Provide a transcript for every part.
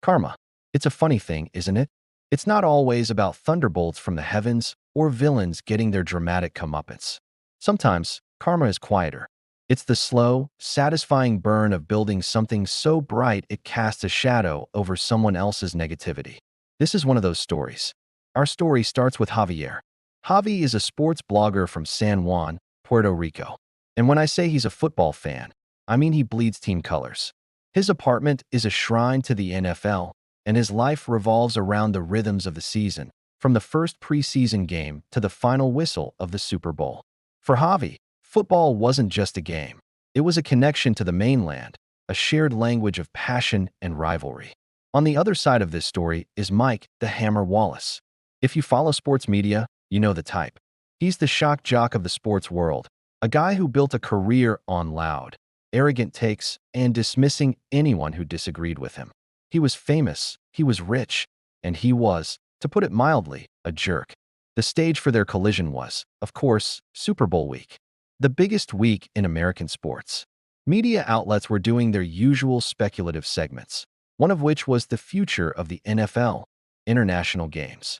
Karma. It's a funny thing, isn't it? It's not always about thunderbolts from the heavens or villains getting their dramatic comeuppance. Sometimes, karma is quieter. It's the slow, satisfying burn of building something so bright it casts a shadow over someone else's negativity. This is one of those stories. Our story starts with Javier. Javi is a sports blogger from San Juan, Puerto Rico. And when I say he's a football fan, I mean he bleeds team colors. His apartment is a shrine to the NFL, and his life revolves around the rhythms of the season, from the first preseason game to the final whistle of the Super Bowl. For Javi, football wasn't just a game. It was a connection to the mainland, a shared language of passion and rivalry. On the other side of this story is Mike, the Hammer Wallace. If you follow sports media, you know the type. He's the shock jock of the sports world, a guy who built a career on loud, arrogant takes and dismissing anyone who disagreed with him. He was famous, he was rich, and he was, to put it mildly, a jerk. The stage for their collision was, of course, Super Bowl week, the biggest week in American sports. Media outlets were doing their usual speculative segments, one of which was the future of the NFL, international games.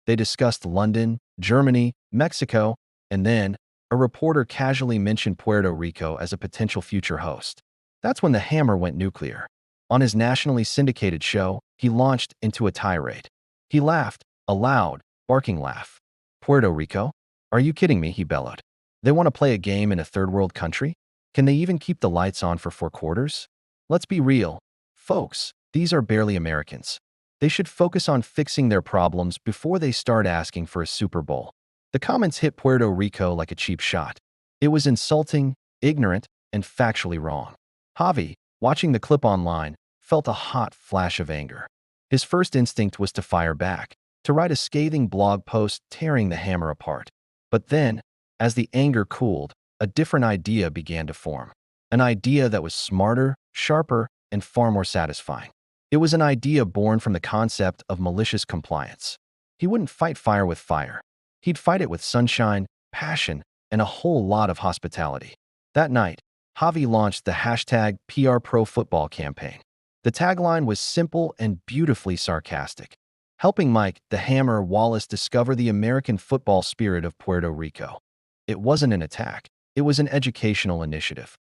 They discussed London, Germany, Mexico, and then a reporter casually mentioned Puerto Rico as a potential future host. That's when the Hammer went nuclear. On his nationally syndicated show, he launched into a tirade. He laughed, a loud, barking laugh. Puerto Rico? Are you kidding me? He bellowed. They want to play a game in a third world country? Can they even keep the lights on for 4 quarters? Let's be real, folks, these are barely Americans. They should focus on fixing their problems before they start asking for a Super Bowl. The comments hit Puerto Rico like a cheap shot. It was insulting, ignorant, and factually wrong. Javi, watching the clip online, felt a hot flash of anger. His first instinct was to fire back, to write a scathing blog post tearing the Hammer apart. But then, as the anger cooled, a different idea began to form. An idea that was smarter, sharper, and far more satisfying. It was an idea born from the concept of malicious compliance. He wouldn't fight fire with fire. He'd fight it with sunshine, passion, and a whole lot of hospitality. That night, Javi launched the hashtag #PRProFootball campaign. The tagline was simple and beautifully sarcastic, helping Mike, the Hammer Wallace, discover the American football spirit of Puerto Rico. It wasn't an attack. It was an educational initiative.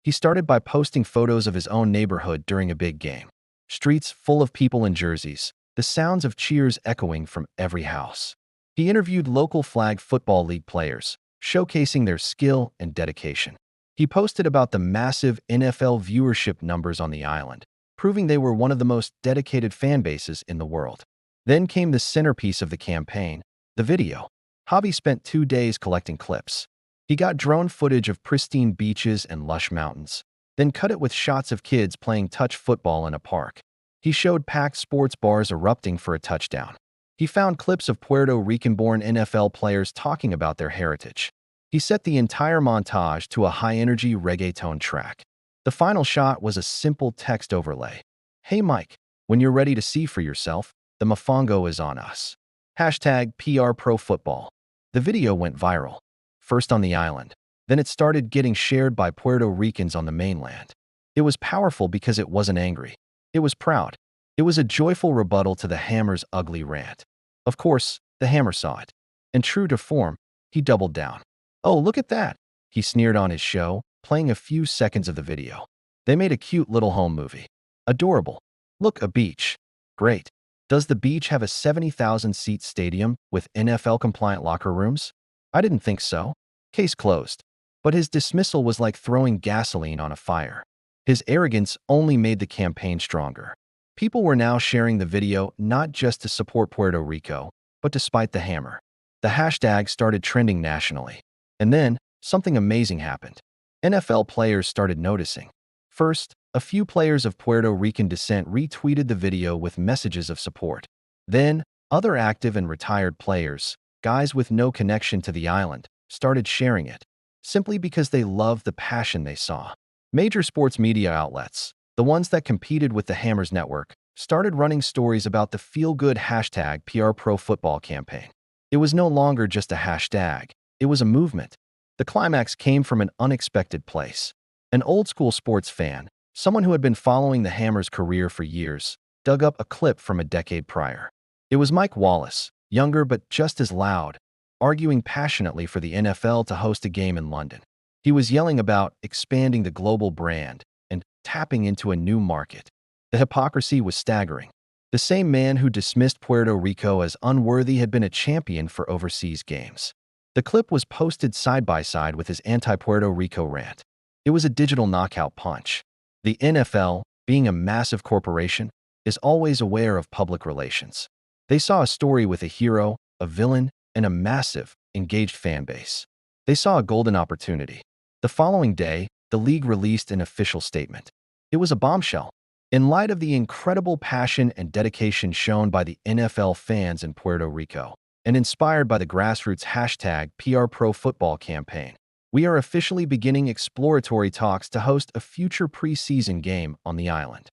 He started by posting photos of his own neighborhood during a big game. Streets full of people in jerseys, the sounds of cheers echoing from every house. He interviewed local flag football league players, showcasing their skill and dedication. He posted about the massive NFL viewership numbers on the island, proving they were one of the most dedicated fan bases in the world. Then came the centerpiece of the campaign, the video. Javi spent 2 days collecting clips. He got drone footage of pristine beaches and lush mountains, then cut it with shots of kids playing touch football in a park. He showed packed sports bars erupting for a touchdown. He found clips of Puerto Rican-born NFL players talking about their heritage. He set the entire montage to a high-energy reggaeton track. The final shot was a simple text overlay. Hey Mike, when you're ready to see for yourself, the mofongo is on us. Hashtag #PRProFootball. The video went viral, first on the island. Then it started getting shared by Puerto Ricans on the mainland. It was powerful because it wasn't angry. It was proud. It was a joyful rebuttal to the Hammer's ugly rant. Of course, the Hammer saw it. And true to form, he doubled down. Oh, look at that, he sneered on his show, playing a few seconds of the video. They made a cute little home movie. Adorable. Look, a beach. Great. Does the beach have a 70,000-seat stadium with NFL-compliant locker rooms? I didn't think so. Case closed. But his dismissal was like throwing gasoline on a fire. His arrogance only made the campaign stronger. People were now sharing the video not just to support Puerto Rico, but to spite the Hammer. The hashtag started trending nationally. And then, something amazing happened. NFL players started noticing. First, a few players of Puerto Rican descent retweeted the video with messages of support. Then, other active and retired players, guys with no connection to the island, started sharing it, simply because they loved the passion they saw. Major sports media outlets, the ones that competed with the Hammer's network, started running stories about the feel-good hashtag #PRProFootball campaign. It was no longer just a hashtag. It was a movement. The climax came from an unexpected place. An old-school sports fan, someone who had been following the Hammer's career for years, dug up a clip from a decade prior. It was Mike Wallace, younger but just as loud, arguing passionately for the NFL to host a game in London. He was yelling about expanding the global brand and tapping into a new market. The hypocrisy was staggering. The same man who dismissed Puerto Rico as unworthy had been a champion for overseas games. The clip was posted side by side with his anti-Puerto Rico rant. It was a digital knockout punch. The NFL, being a massive corporation, is always aware of public relations. They saw a story with a hero, a villain, and a massive, engaged fan base. They saw a golden opportunity. The following day, the league released an official statement. It was a bombshell. In light of the incredible passion and dedication shown by the NFL fans in Puerto Rico, and inspired by the grassroots hashtag #PRProFootball campaign, we are officially beginning exploratory talks to host a future preseason game on the island.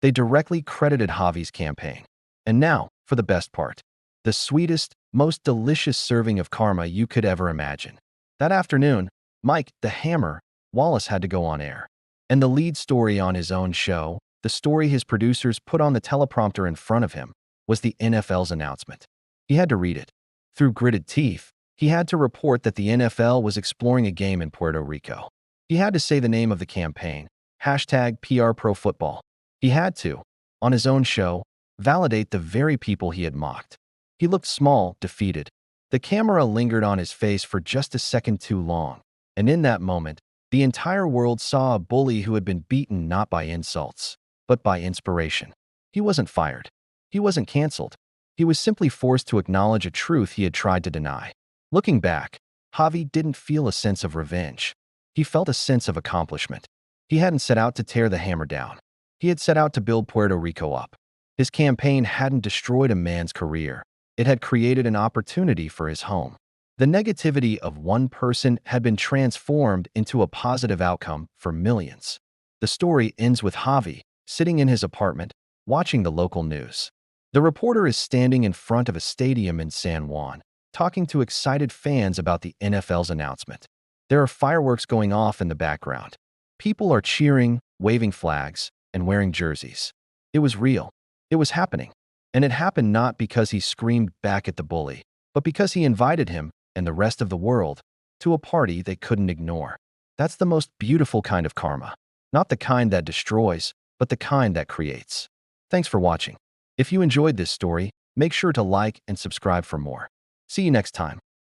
They directly credited Javi's campaign. And now, for the best part, the sweetest, most delicious serving of karma you could ever imagine. That afternoon, Mike, the Hammer, Wallace had to go on air. And the lead story on his own show, the story his producers put on the teleprompter in front of him, was the NFL's announcement. He had to read it. Through gritted teeth, he had to report that the NFL was exploring a game in Puerto Rico. He had to say the name of the campaign, hashtag #PRProFootball. He had to, on his own show, validate the very people he had mocked. He looked small, defeated. The camera lingered on his face for just a second too long, and in that moment, the entire world saw a bully who had been beaten not by insults, but by inspiration. He wasn't fired. He wasn't canceled. He was simply forced to acknowledge a truth he had tried to deny. Looking back, Javi didn't feel a sense of revenge. He felt a sense of accomplishment. He hadn't set out to tear the Hammer down. He had set out to build Puerto Rico up. His campaign hadn't destroyed a man's career. It had created an opportunity for his home. The negativity of one person had been transformed into a positive outcome for millions. The story ends with Javi, sitting in his apartment, watching the local news. The reporter is standing in front of a stadium in San Juan, talking to excited fans about the NFL's announcement. There are fireworks going off in the background. People are cheering, waving flags, and wearing jerseys. It was real. It was happening. And it happened not because he screamed back at the bully, but because he invited him and the rest of the world to a party they couldn't ignore. That's the most beautiful kind of karma. Not the kind that destroys, but the kind that creates. Thanks for watching. If you enjoyed this story, make sure to like and subscribe for more. See you next time.